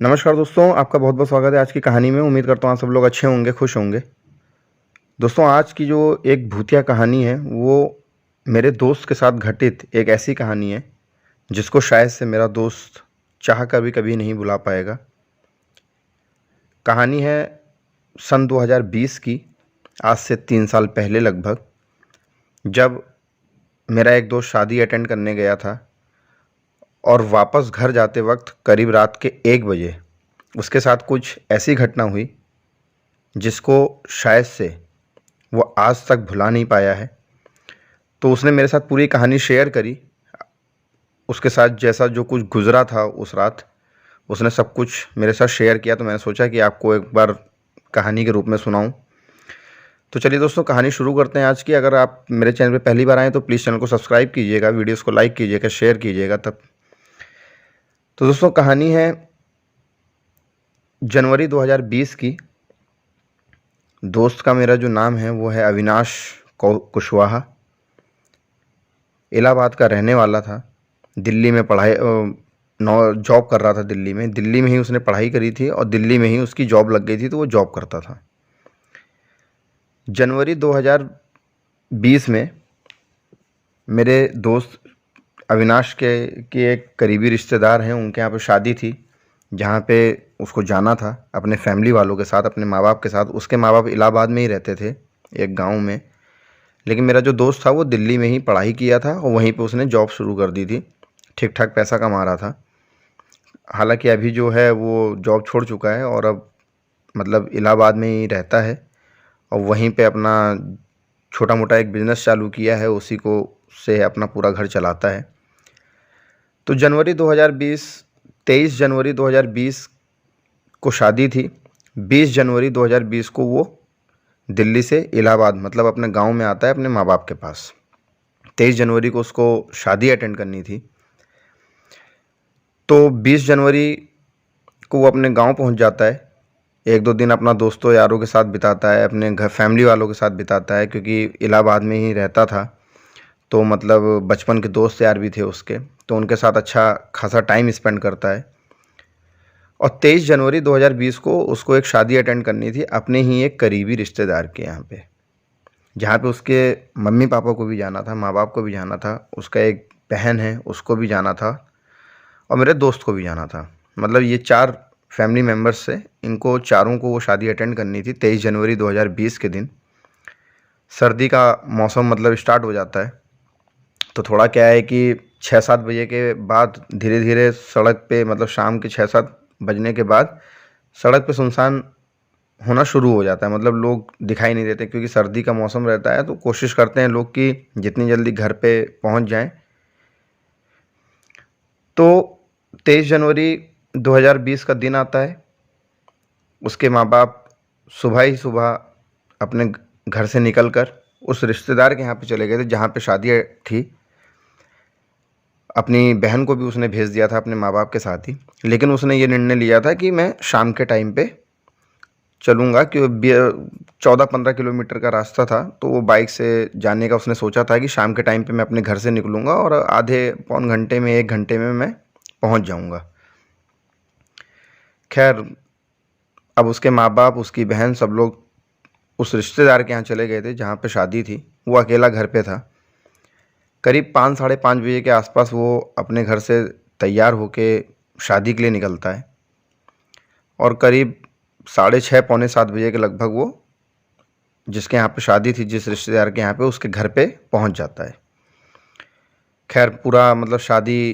नमस्कार दोस्तों, आपका बहुत बहुत स्वागत है आज की कहानी में। उम्मीद करता हूँ आप सब लोग अच्छे होंगे, खुश होंगे। दोस्तों, आज की जो एक भूतिया कहानी है वो मेरे दोस्त के साथ घटित एक ऐसी कहानी है जिसको शायद से मेरा दोस्त चाह कर भी कभी नहीं भुला पाएगा। कहानी है सन 2020 की, आज से 3 साल पहले लगभग, जब मेरा एक दोस्त शादी अटेंड करने गया था और वापस घर जाते वक्त करीब रात के 1 बजे उसके साथ कुछ ऐसी घटना हुई जिसको शायद से वो आज तक भुला नहीं पाया है। तो उसने मेरे साथ पूरी कहानी शेयर करी। उसके साथ जैसा जो कुछ गुज़रा था उस रात, उसने सब कुछ मेरे साथ शेयर किया। तो मैंने सोचा कि आपको एक बार कहानी के रूप में सुनाऊं। तो चलिए दोस्तों, कहानी शुरू करते हैं आज की। अगर आप मेरे चैनल पे पहली बार आएँ तो प्लीज़ चैनल को सब्सक्राइब कीजिएगा, वीडियोज़ को लाइक कीजिएगा, शेयर कीजिएगा तब। तो दोस्तों, कहानी है जनवरी 2020 की। दोस्त का मेरा जो नाम है वो है अविनाश कुशवाहा। इलाहाबाद का रहने वाला था। दिल्ली में पढ़ाई जॉब कर रहा था। दिल्ली में ही उसने पढ़ाई करी थी और दिल्ली में ही उसकी जॉब लग गई थी, तो वो जॉब करता था। जनवरी 2020 में मेरे दोस्त अविनाश के एक करीबी रिश्तेदार हैं, उनके यहाँ पे शादी थी, जहाँ पे उसको जाना था अपने फैमिली वालों के साथ, अपने माँ बाप के साथ। उसके माँ बाप इलाहाबाद में ही रहते थे, एक गांव में। लेकिन मेरा जो दोस्त था वो दिल्ली में ही पढ़ाई किया था और वहीं पे उसने जॉब शुरू कर दी थी। ठीक ठाक पैसा कमा रहा था। हालांकि अभी जो है वो जॉब छोड़ चुका है और अब मतलब इलाहाबाद में ही रहता है और वहीं पे अपना छोटा मोटा एक बिज़नेस चालू किया है, उसी को से अपना पूरा घर चलाता है। तो 23 जनवरी 2020 को शादी थी। 20 जनवरी 2020 को वो दिल्ली से इलाहाबाद मतलब अपने गांव में आता है, अपने माँ बाप के पास। 23 जनवरी को उसको शादी अटेंड करनी थी। तो 20 जनवरी को वो अपने गांव पहुंच जाता है। 1-2 दिन अपना दोस्तों यारों के साथ बिताता है, अपने घर फैमिली वालों के साथ बिताता है, क्योंकि इलाहाबाद में ही रहता था। तो मतलब बचपन के दोस्त यार भी थे उसके, तो उनके साथ अच्छा खासा टाइम स्पेंड करता है। और 23 जनवरी 2020 को उसको एक शादी अटेंड करनी थी अपने ही एक करीबी रिश्तेदार के यहाँ पे, जहाँ पे उसके मम्मी पापा को भी जाना था, माँ बाप को भी जाना था, उसका एक बहन है उसको भी जाना था और मेरे दोस्त को भी जाना था। मतलब ये 4 फैमिली मेम्बर्स से, इनको चारों को वो शादी अटेंड करनी थी 23 जनवरी 2020 के दिन। सर्दी का मौसम मतलब स्टार्ट हो जाता है। तो थोड़ा क्या है कि 6-7 बजे के बाद धीरे धीरे सड़क पे, मतलब शाम के 6-7 बजने के बाद सड़क पे सुनसान होना शुरू हो जाता है। मतलब लोग दिखाई नहीं देते, क्योंकि सर्दी का मौसम रहता है। तो कोशिश करते हैं लोग कि जितनी जल्दी घर पे पहुंच जाएं। तो 23 जनवरी 2020 का दिन आता है। उसके माँ बाप सुबह ही सुबह अपने घर से निकलकर उस रिश्तेदार के यहाँ पे चले गए थे जहाँ पे शादी थी। अपनी बहन को भी उसने भेज दिया था अपने माँ बाप के साथ ही। लेकिन उसने ये निर्णय लिया था कि मैं शाम के टाइम पे चलूँगा, क्योंकि 14-15 किलोमीटर का रास्ता था। तो वो बाइक से जाने का उसने सोचा था कि शाम के टाइम पे मैं अपने घर से निकलूँगा और आधे पौन घंटे में 1 घंटे में मैं पहुँच जाऊँगा। खैर, अब उसके माँ बाप, उसकी बहन, सब लोग उस रिश्तेदार के यहाँ चले गए थे जहाँ पे शादी थी। वो अकेला घर पे था। करीब 5-5:30 बजे के आसपास वो अपने घर से तैयार होके शादी के लिए निकलता है और करीब 6:30 पौने 7 बजे के लगभग वो जिसके यहाँ पे शादी थी, जिस रिश्तेदार के यहाँ पे, उसके घर पे पहुँच जाता है। खैर, पूरा मतलब शादी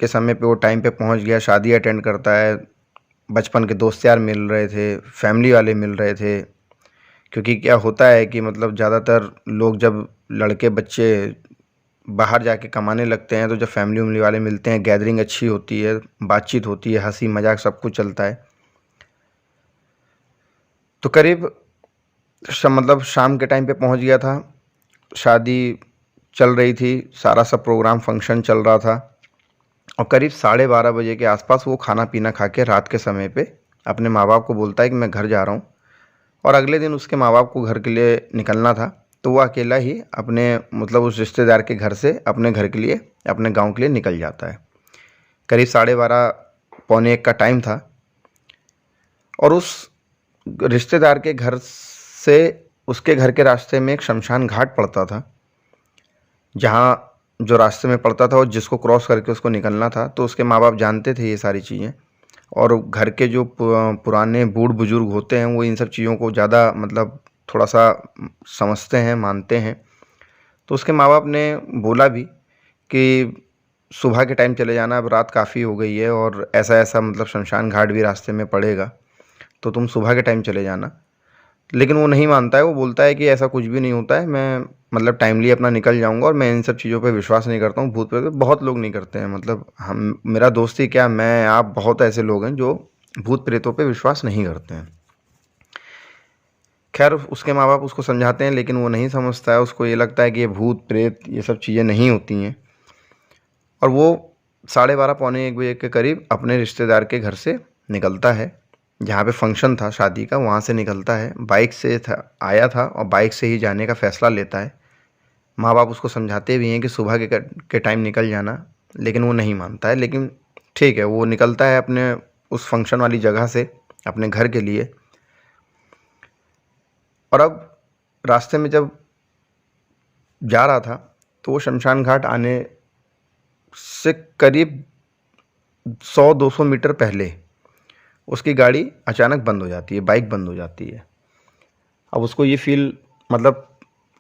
के समय पे वो टाइम पे पहुँच गया, शादी अटेंड करता है। बचपन के दोस्त यार मिल रहे थे, फैमिली वाले मिल रहे थे। क्योंकि क्या होता है कि मतलब ज़्यादातर लोग जब लड़के बच्चे बाहर जाके कमाने लगते हैं तो जब फैमिली वैमिली वाले मिलते हैं, गैदरिंग अच्छी होती है, बातचीत होती है, हंसी मजाक सब कुछ चलता है। तो करीब मतलब शाम के टाइम पे पहुंच गया था। शादी चल रही थी, सारा सब प्रोग्राम फंक्शन चल रहा था और करीब 12:30 बजे के आसपास वो खाना पीना खा के रात के समय पे अपने माँ बाप को बोलता है कि मैं घर जा रहा हूँ। और अगले दिन उसके माँ बाप को घर के लिए निकलना था, तो वो अकेला ही अपने मतलब उस रिश्तेदार के घर से अपने घर के लिए, अपने गांव के लिए निकल जाता है। करीब 12:30 पौने 1 का टाइम था। और उस रिश्तेदार के घर से उसके घर के रास्ते में एक शमशान घाट पड़ता था, जहाँ जो रास्ते में पड़ता था और जिसको क्रॉस करके उसको निकलना था। तो उसके माँ बाप जानते थे ये सारी चीज़ें, और घर के जो पुराने बूढ़ बुजुर्ग होते हैं वो इन सब चीज़ों को ज़्यादा मतलब थोड़ा सा समझते हैं, मानते हैं। तो उसके माँ बाप ने बोला भी कि सुबह के टाइम चले जाना, अब रात काफ़ी हो गई है और ऐसा ऐसा मतलब शमशान घाट भी रास्ते में पड़ेगा, तो तुम सुबह के टाइम चले जाना। लेकिन वो नहीं मानता है, वो बोलता है कि ऐसा कुछ भी नहीं होता है, मैं मतलब टाइमली अपना निकल जाऊंगा और मैं इन सब चीज़ों पे विश्वास नहीं करता हूँ। भूत प्रेत पे बहुत लोग नहीं करते हैं, मतलब हम, मेरा दोस्त ही क्या, मैं, आप, बहुत ऐसे लोग हैं जो भूत प्रेतों पे विश्वास नहीं करते हैं। खैर उसके माँ बाप उसको समझाते हैं लेकिन वो नहीं समझता है, उसको ये लगता है कि ये भूत प्रेत ये सब चीज़ें नहीं होती हैं। और वो 12:30 पौने 1 बजे के करीब अपने रिश्तेदार के घर से निकलता है, जहाँ पे फंक्शन था शादी का, वहाँ से निकलता है। बाइक से आया था और बाइक से ही जाने का फ़ैसला लेता है। माँ बाप उसको समझाते भी हैं कि सुबह के टाइम निकल जाना, लेकिन वो नहीं मानता है। लेकिन ठीक है, वो निकलता है अपने उस फंक्शन वाली जगह से अपने घर के लिए। और अब रास्ते में जब जा रहा था तो वो शमशान घाट आने से करीब 100-200 मीटर पहले उसकी गाड़ी अचानक बंद हो जाती है, बाइक बंद हो जाती है। अब उसको ये फील, मतलब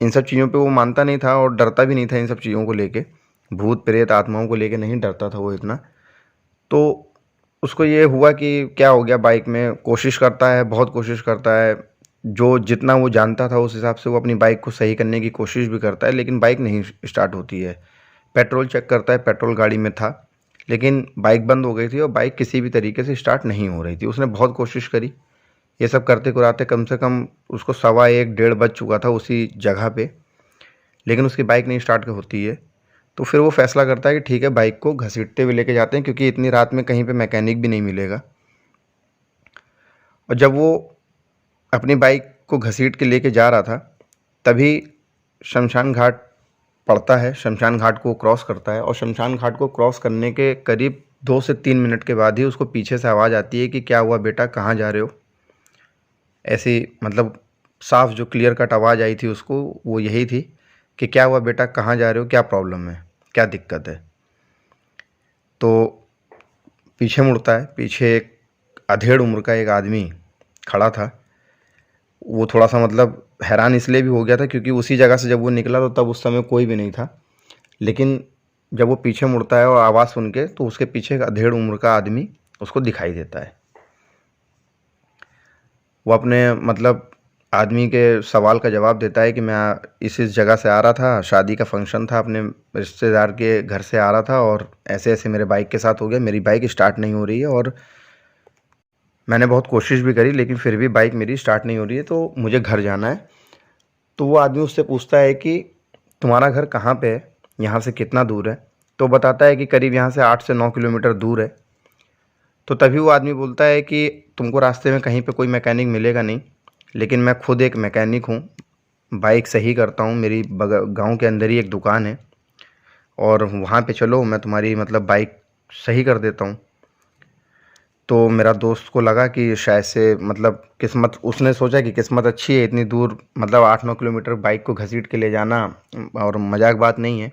इन सब चीज़ों पे वो मानता नहीं था और डरता भी नहीं था इन सब चीज़ों को लेके, भूत प्रेत आत्माओं को लेके नहीं डरता था वो इतना। तो उसको ये हुआ कि क्या हो गया, बाइक में कोशिश करता है, बहुत कोशिश करता है, जो जितना वो जानता था उस हिसाब से वो अपनी बाइक को सही करने की कोशिश भी करता है, लेकिन बाइक नहीं स्टार्ट होती है। पेट्रोल चेक करता है, पेट्रोल गाड़ी में था, लेकिन बाइक बंद हो गई थी और बाइक किसी भी तरीके से स्टार्ट नहीं हो रही थी। उसने बहुत कोशिश करी, ये सब करते कराते कम से कम उसको 1:15 1:30 बज चुका था उसी जगह पे, लेकिन उसकी बाइक नहीं स्टार्ट होती है। तो फिर वो फैसला करता है कि ठीक है, बाइक को घसीटते हुए लेके जाते हैं, क्योंकि इतनी रात में कहीं पे मैकेनिक भी नहीं मिलेगा। और जब वो अपनी बाइक को घसीट के लेके जा रहा था, तभी शमशान घाट पड़ता है, शमशान घाट को क्रॉस करता है। और शमशान घाट को क्रॉस करने के करीब 2 से 3 मिनट के बाद ही उसको पीछे से आवाज़ आती है कि क्या हुआ बेटा, कहाँ जा रहे हो। ऐसी मतलब साफ जो क्लियर कट आवाज़ आई थी उसको, वो यही थी कि क्या हुआ बेटा, कहाँ जा रहे हो, क्या प्रॉब्लम है, क्या दिक्कत है। तो पीछे मुड़ता है, पीछे एक अधेड़ उम्र का एक आदमी खड़ा था। वो थोड़ा सा मतलब हैरान इसलिए भी हो गया था क्योंकि उसी जगह से जब वो निकला तो तब उस समय कोई भी नहीं था। लेकिन जब वो पीछे मुड़ता है और आवाज़ सुन के, तो उसके पीछे एक अधेड़ उम्र का आदमी उसको दिखाई देता है। वो अपने मतलब आदमी के सवाल का जवाब देता है कि मैं इस जगह से आ रहा था, शादी का फंक्शन था, अपने रिश्तेदार के घर से आ रहा था और ऐसे ऐसे मेरे बाइक के साथ हो गया, मेरी बाइक स्टार्ट नहीं हो रही है और मैंने बहुत कोशिश भी करी लेकिन फिर भी बाइक मेरी स्टार्ट नहीं हो रही है, तो मुझे घर जाना है। तो वो आदमी उससे पूछता है कि तुम्हारा घर कहाँ पे है, यहाँ से कितना दूर है। तो बताता है कि करीब यहाँ से 8 से 9 किलोमीटर दूर है। तो तभी वो आदमी बोलता है कि तुमको रास्ते में कहीं पे कोई मैकेनिक मिलेगा नहीं, लेकिन मैं खुद एक मैकेनिक हूँ, बाइक सही करता हूँ, मेरी गांव के अंदर ही एक दुकान है और वहाँ पे चलो, मैं तुम्हारी मतलब बाइक सही कर देता हूँ। तो मेरा दोस्त को लगा कि शायद से मतलब किस्मत, उसने सोचा कि किस्मत अच्छी है, इतनी दूर मतलब 8-9 किलोमीटर बाइक को घसीट के ले जाना और मजाक बात नहीं है।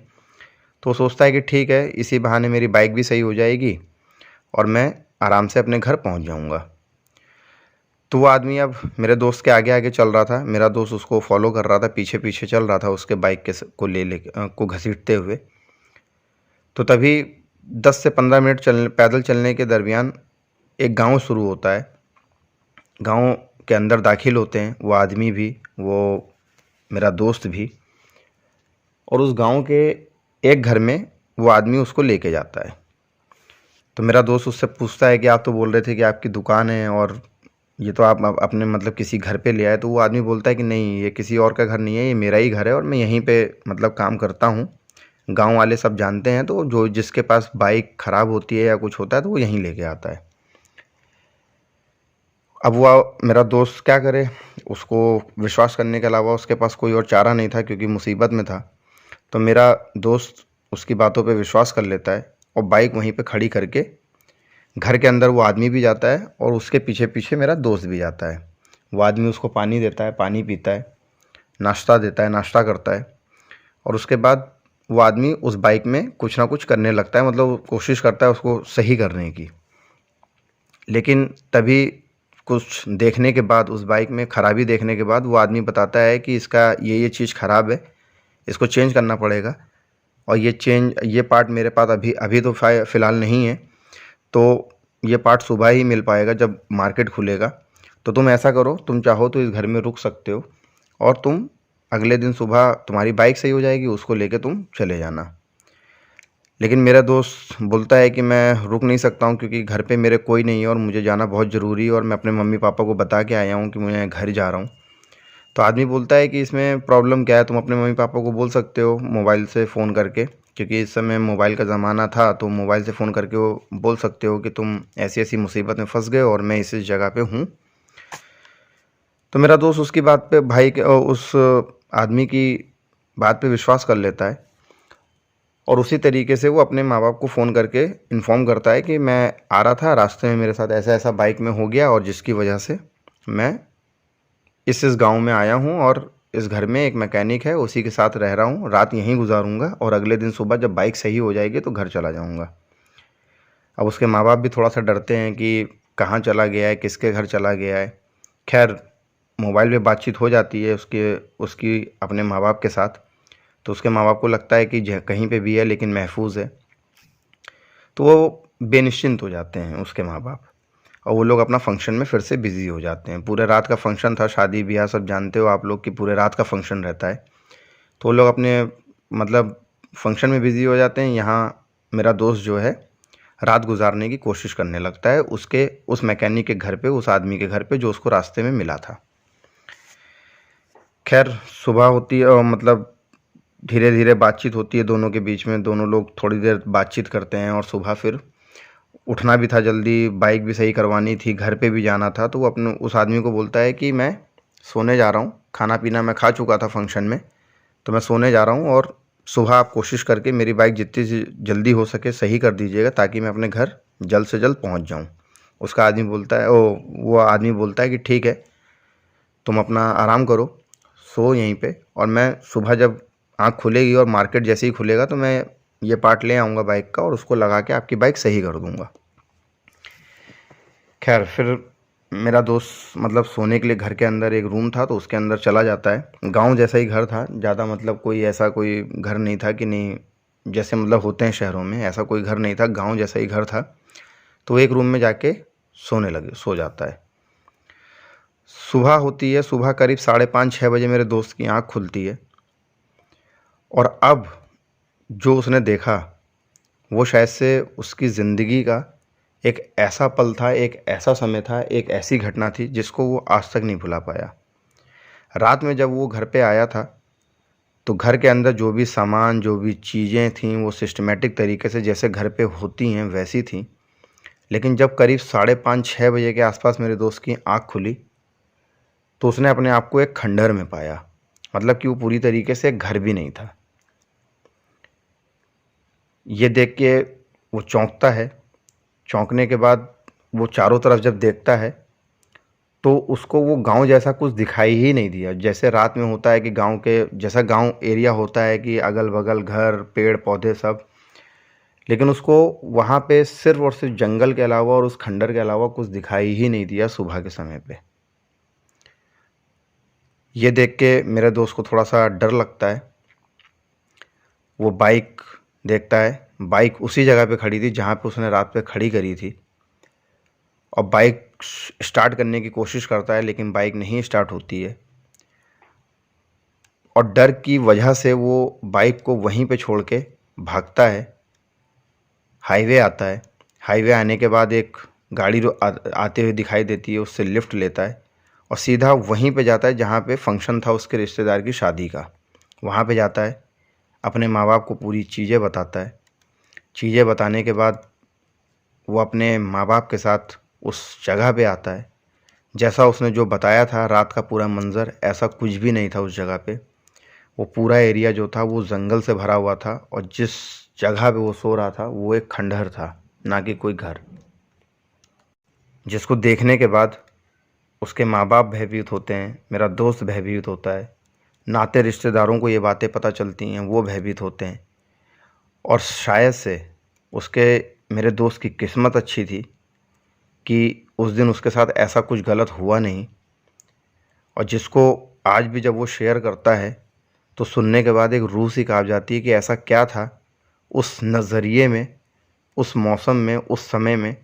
तो सोचता है कि ठीक है, इसी बहाने मेरी बाइक भी सही हो जाएगी और मैं आराम से अपने घर पहुंच जाऊंगा। तो वो आदमी अब मेरे दोस्त के आगे आगे चल रहा था, मेरा दोस्त उसको फॉलो कर रहा था, पीछे पीछे चल रहा था उसके बाइक के को को घसीटते हुए। तो तभी 10 से 15 मिनट पैदल चलने के दरमियान एक गांव शुरू होता है। गांव के अंदर दाखिल होते हैं वो आदमी भी, वो मेरा दोस्त भी, और उस गांव के एक घर में वो आदमी उसको लेके जाता है। तो मेरा दोस्त उससे पूछता है कि आप तो बोल रहे थे कि आपकी दुकान है और ये तो आप अपने मतलब किसी घर पे ले आए। तो वो आदमी बोलता है कि नहीं, ये किसी और का घर नहीं है, ये मेरा ही घर है और मैं यहीं पे मतलब काम करता हूँ, गांव वाले सब जानते हैं, तो जो जिसके पास बाइक ख़राब होती है या कुछ होता है तो वो यहीं लेके आता है। अब वो मेरा दोस्त क्या करे, उसको विश्वास करने के अलावा उसके पास कोई और चारा नहीं था क्योंकि मुसीबत में था। तो मेरा दोस्त उसकी बातों पे विश्वास कर लेता है और बाइक वहीं पे खड़ी करके घर के अंदर वो आदमी भी जाता है और उसके पीछे पीछे मेरा दोस्त भी जाता है। वो आदमी उसको पानी देता है, पानी पीता है, नाश्ता देता है, नाश्ता करता है और उसके बाद वो आदमी उस बाइक में कुछ ना कुछ करने लगता है, मतलब वो कोशिश करता है उसको सही करने की। लेकिन तभी कुछ देखने के बाद, उस बाइक में ख़राबी देखने के बाद वो आदमी बताता है कि इसका ये चीज़ ख़राब है, इसको चेंज करना पड़ेगा और ये पार्ट मेरे पास अभी अभी तो फ़िलहाल नहीं है, तो ये पार्ट सुबह ही मिल पाएगा जब मार्केट खुलेगा। तो तुम ऐसा करो, तुम चाहो तो इस घर में रुक सकते हो और तुम अगले दिन सुबह तुम्हारी बाइक सही हो जाएगी, उसको लेके तुम चले जाना। लेकिन मेरा दोस्त बोलता है कि मैं रुक नहीं सकता हूँ क्योंकि घर पे मेरे कोई नहीं है और मुझे जाना बहुत ज़रूरी है और मैं अपने मम्मी पापा को बता के आया हूँ कि मैं घर जा रहा हूँ। तो आदमी बोलता है कि इसमें प्रॉब्लम क्या है, तुम अपने मम्मी पापा को बोल सकते हो मोबाइल से फ़ोन करके, क्योंकि इस समय मोबाइल का ज़माना था, तो मोबाइल से फ़ोन करके वो बोल सकते हो कि तुम ऐसी ऐसी मुसीबत में फंस गए और मैं इस जगह पे हूँ। तो मेरा दोस्त उसकी बात पे उस आदमी की बात पे विश्वास कर लेता है और उसी तरीके से वो अपने माँ बाप को फ़ोन करके इन्फॉर्म करता है कि मैं आ रहा था, रास्ते में मेरे साथ ऐसा ऐसा बाइक में हो गया और जिसकी वजह से मैं इस गांव में आया हूं और इस घर में एक मैकेनिक है, उसी के साथ रह रहा हूं, रात यहीं गुजारूंगा और अगले दिन सुबह जब बाइक सही हो जाएगी तो घर चला जाऊंगा। अब उसके माँ बाप भी थोड़ा सा डरते हैं कि कहाँ चला गया है, किसके घर चला गया है। खैर, मोबाइल पे बातचीत हो जाती है उसकी अपने माँ बाप के साथ, तो उसके माँ बाप को लगता है कि कहीं पे भी है लेकिन महफूज है, तो वो बेनिश्चिंत हो जाते हैं उसके माँ बाप और वो लोग अपना फंक्शन में फिर से बिज़ी हो जाते हैं। पूरे रात का फंक्शन था, शादी ब्याह सब जानते हो आप लोग कि पूरे रात का फंक्शन रहता है, तो वो लोग अपने मतलब फंक्शन में बिज़ी हो जाते हैं। यहाँ मेरा दोस्त जो है रात गुजारने की कोशिश करने लगता है उस मैकेनिक के घर पे, उस आदमी के घर पे जो उसको रास्ते में मिला था। खैर, सुबह होती है और मतलब धीरे धीरे बातचीत होती है दोनों के बीच में, दोनों लोग थोड़ी देर बातचीत करते हैं और सुबह फिर उठना भी था जल्दी, बाइक भी सही करवानी थी, घर पे भी जाना था, तो वो अपने उस आदमी को बोलता है कि मैं सोने जा रहा हूँ, खाना पीना मैं खा चुका था फंक्शन में, तो मैं सोने जा रहा हूँ और सुबह आप कोशिश करके मेरी बाइक जितनी जल्दी हो सके सही कर दीजिएगा ताकि मैं अपने घर जल्द से जल्द पहुँच जाऊँ। उसका आदमी बोलता है वो आदमी बोलता है कि ठीक है, तुम अपना आराम करो, सो यहीं पे और मैं सुबह जब आँख खुलेगी और मार्केट जैसे ही खुलेगा तो मैं ये पार्ट ले आऊँगा बाइक का और उसको लगा के आपकी बाइक सही कर दूँगा। खैर, फिर मेरा दोस्त मतलब सोने के लिए घर के अंदर एक रूम था तो उसके अंदर चला जाता है। गांव जैसा ही घर था, ज़्यादा मतलब कोई घर नहीं था कि नहीं जैसे मतलब होते हैं शहरों में, ऐसा कोई घर नहीं था, गांव जैसा ही घर था। तो एक रूम में जाके सो जाता है। सुबह होती है, सुबह करीब 5:30-6 बजे मेरे दोस्त की आँख खुलती है और अब जो उसने देखा वो शायद से उसकी ज़िंदगी का एक ऐसा पल था, एक ऐसा समय था, एक ऐसी घटना थी जिसको वो आज तक नहीं भुला पाया। रात में जब वो घर पे आया था तो घर के अंदर जो भी सामान, जो भी चीज़ें थीं वो सिस्टमेटिक तरीके से जैसे घर पे होती हैं वैसी थीं। लेकिन जब करीब 5:30-6 बजे के आसपास मेरे दोस्त की आँख खुली तो उसने अपने आप को एक खंडहर में पाया, मतलब कि वो पूरी तरीके से एक घर भी नहीं था। ये देख के वो चौंकता है। चौंकने के बाद वो चारों तरफ जब देखता है तो उसको वो गांव जैसा कुछ दिखाई ही नहीं दिया। जैसे रात में होता है कि गांव के जैसा गांव एरिया होता है कि अगल बगल घर, पेड़ पौधे सब, लेकिन उसको वहाँ पे सिर्फ और सिर्फ जंगल के अलावा और उस खंडर के अलावा कुछ दिखाई ही नहीं दिया सुबह के समय पे। ये देख के मेरे दोस्त को थोड़ा सा डर लगता है। वो बाइक देखता है, बाइक उसी जगह पे खड़ी थी जहाँ पे उसने रात पे खड़ी करी थी और बाइक स्टार्ट करने की कोशिश करता है लेकिन बाइक नहीं स्टार्ट होती है और डर की वजह से वो बाइक को वहीं पे छोड़ के भागता है। हाईवे आता है, हाईवे आने के बाद एक गाड़ी आते हुए दिखाई देती है, उससे लिफ्ट लेता है और सीधा वहीं पे जाता है जहाँ पे फंक्शन था उसके रिश्तेदार की शादी का। वहाँ पे जाता है, अपने माँ बाप को पूरी चीज़ें बताता है। चीज़ें बताने के बाद वो अपने माँ बाप के साथ उस जगह पे आता है। जैसा उसने जो बताया था रात का पूरा मंज़र, ऐसा कुछ भी नहीं था उस जगह पे। वो पूरा एरिया जो था वो जंगल से भरा हुआ था और जिस जगह पे वो सो रहा था वो एक खंडहर था, ना कि कोई घर। जिसको देखने के बाद उसके माँ बाप भयभीत होते हैं, मेरा दोस्त भयभीत होता है, नाते रिश्तेदारों को ये बातें पता चलती हैं, वो भयभीत होते हैं। और शायद से उसके मेरे दोस्त की किस्मत अच्छी थी कि उस दिन उसके साथ ऐसा कुछ गलत हुआ नहीं। और जिसको आज भी जब वो शेयर करता है तो सुनने के बाद एक रूह सी काँप जाती है कि ऐसा क्या था उस नज़रिए में, उस मौसम में, उस समय में,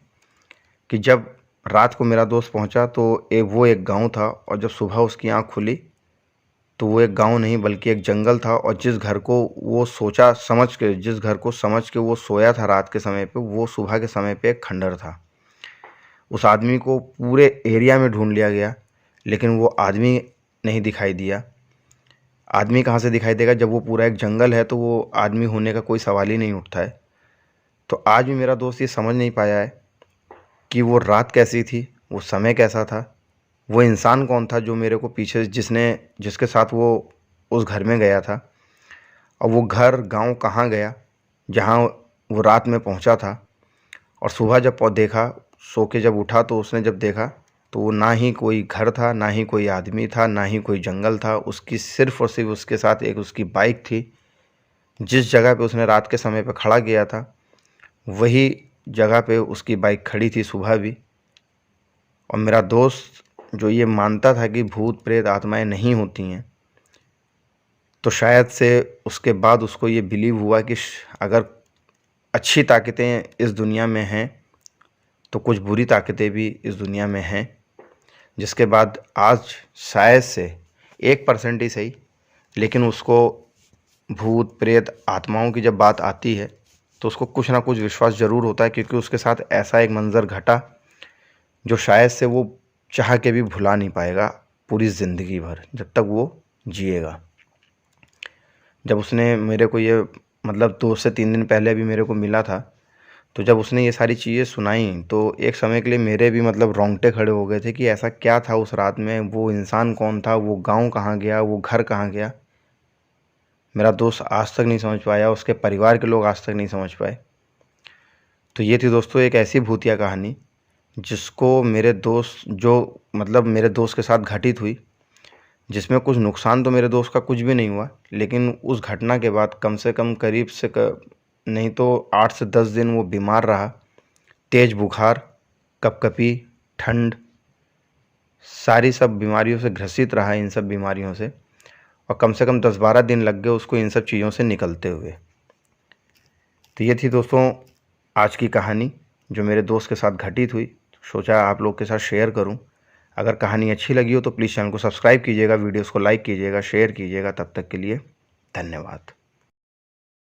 कि जब रात को मेरा दोस्त पहुंचा तो वो एक गांव था, और जब सुबह उसकी आंख खुली तो वो एक गांव नहीं बल्कि एक जंगल था। और जिस घर को वो सोचा समझ के, जिस घर को समझ के वो सोया था रात के समय पे, वो सुबह के समय पे एक खंडर था। उस आदमी को पूरे एरिया में ढूंढ लिया गया, लेकिन वो आदमी नहीं दिखाई दिया। आदमी कहाँ से दिखाई देगा जब वो पूरा एक जंगल है, तो वो आदमी होने का कोई सवाल ही नहीं उठता है। तो आज भी मेरा दोस्त ये समझ नहीं पाया है कि वो रात कैसी थी, वो समय कैसा था, वो इंसान कौन था जो मेरे को पीछे जिसके साथ वो उस घर में गया था, और वो घर गांव कहाँ गया जहाँ वो रात में पहुंचा था। और सुबह जब देखा, सो के जब उठा तो उसने जब देखा तो वो ना ही कोई घर था, ना ही कोई आदमी था, ना ही कोई जंगल था। उसकी सिर्फ़ और सिर्फ उसके साथ एक उसकी बाइक थी। जिस जगह पे उसने रात के समय पे खड़ा किया था, वही जगह पे उसकी बाइक खड़ी थी सुबह भी। और मेरा दोस्त जो ये मानता था कि भूत प्रेत आत्माएं नहीं होती हैं, तो शायद से उसके बाद उसको ये बिलीव हुआ कि अगर अच्छी ताकतें इस दुनिया में हैं तो कुछ बुरी ताकतें भी इस दुनिया में हैं। जिसके बाद आज शायद से 1% ही सही, लेकिन उसको भूत प्रेत आत्माओं की जब बात आती है तो उसको कुछ ना कुछ विश्वास ज़रूर होता है, क्योंकि उसके साथ ऐसा एक मंज़र घटा जो शायद से वो चाह के भी भुला नहीं पाएगा पूरी ज़िंदगी भर, जब तक वो जिएगा। जब उसने मेरे को ये 2 से 3 दिन पहले भी मेरे को मिला था, तो जब उसने ये सारी चीज़ें सुनाई तो एक समय के लिए मेरे भी रोंगटे खड़े हो गए थे कि ऐसा क्या था उस रात में, वो इंसान कौन था, वो गांव कहाँ गया, वो घर कहाँ गया। मेरा दोस्त आज तक नहीं समझ पाया, उसके परिवार के लोग आज तक नहीं समझ पाए। तो ये थी दोस्तों एक ऐसी भूतिया कहानी जिसको मेरे दोस्त के साथ घटित हुई, जिसमें कुछ नुकसान तो मेरे दोस्त का कुछ भी नहीं हुआ, लेकिन उस घटना के बाद कम से कम करीब से नहीं तो 8 से 10 दिन वो बीमार रहा। तेज़ बुखार, कपकपी, ठंड, सारी सब बीमारियों से ग्रसित रहा, इन सब बीमारियों से। और कम से कम 10-12 दिन लग गए उसको इन सब चीज़ों से निकलते हुए। तो ये थी दोस्तों आज की कहानी जो मेरे दोस्त के साथ घटित हुई। सोचा आप लोग के साथ शेयर करूं। अगर कहानी अच्छी लगी हो तो प्लीज़ चैनल को सब्सक्राइब कीजिएगा, वीडियोस को लाइक कीजिएगा, शेयर कीजिएगा। तब तक के लिए धन्यवाद।